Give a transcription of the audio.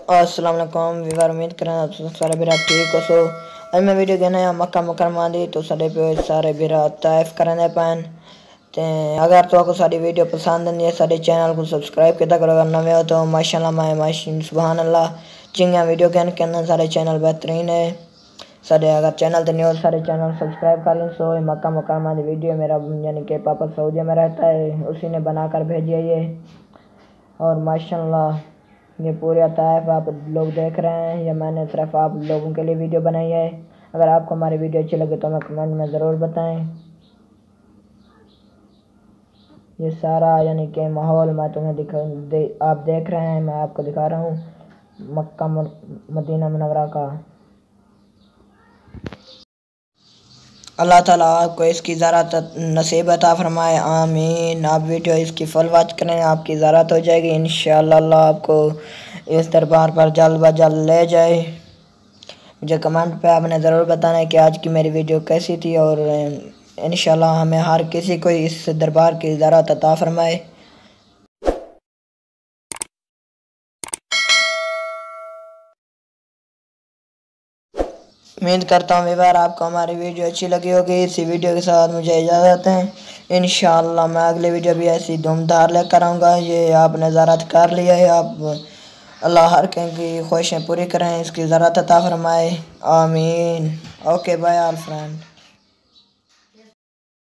अस्सलाम वालेकुम वीवर उम्मीद करें आप सारे भरा ठीक हो। सो आज मैं वीडियो देना है मक्का मुकरमा दी तो सारे भरा ताइफ करने पैन ते अगर तो आपको सारी वीडियो पसंद नहीं है सारे चैनल को सब्सक्राइब किया करो। अगर नवे हो तो माशाल्लाह माशाल्लाह सुभान अल्लाह चिंगा वीडियो के अंदर सारे चैनल बेहतरीन है। सारे अगर चैनल तो नहीं हो सारे चैनल सब्सक्राइब कर लें। सो मक्का मुकरमा दी वीडियो मेरा यानी कि पापा सऊदी में रहता है उसी ने बनाकर भेजी है ये। और माशाल्लाह ये पूरे ताइफ आप लोग देख रहे हैं। ये मैंने सिर्फ आप लोगों के लिए वीडियो बनाई है। अगर आपको हमारी वीडियो अच्छी लगे तो हमें कमेंट में ज़रूर बताएं। ये सारा यानी कि माहौल मैं तुम्हें आप देख रहे हैं, मैं आपको दिखा रहा हूँ मक्का मदीना मुनव्वरा का। अल्लाह ताला आपको इसकी ज़रात नसीब अता फरमाए, आमीन। आप वीडियो इसकी फुल वॉच करें, आपकी ज़रात हो जाएगी इंशाअल्लाह। अल्लाह आपको इस दरबार पर जल्द ब जल्द ले जाए। मुझे कमेंट पे आपने ज़रूर बताना है कि आज की मेरी वीडियो कैसी थी और इंशाअल्लाह हमें हर किसी को इस दरबार की ज़रात अता फरमाए। उम्मीद करता हूँ व्यूअर आपको हमारी वीडियो अच्छी लगी होगी। इसी वीडियो के साथ मुझे इजाज़त है। इंशाअल्लाह मैं अगली वीडियो भी ऐसी धूमधार लेकर आऊँगा। ये आपने ज़रात कर लिया है, आप अल्लाह हर कहीं की ख्वाहिशें पूरी करें, इसकी ज़रात अता फरमाए, आमीन। Okay bye all friend.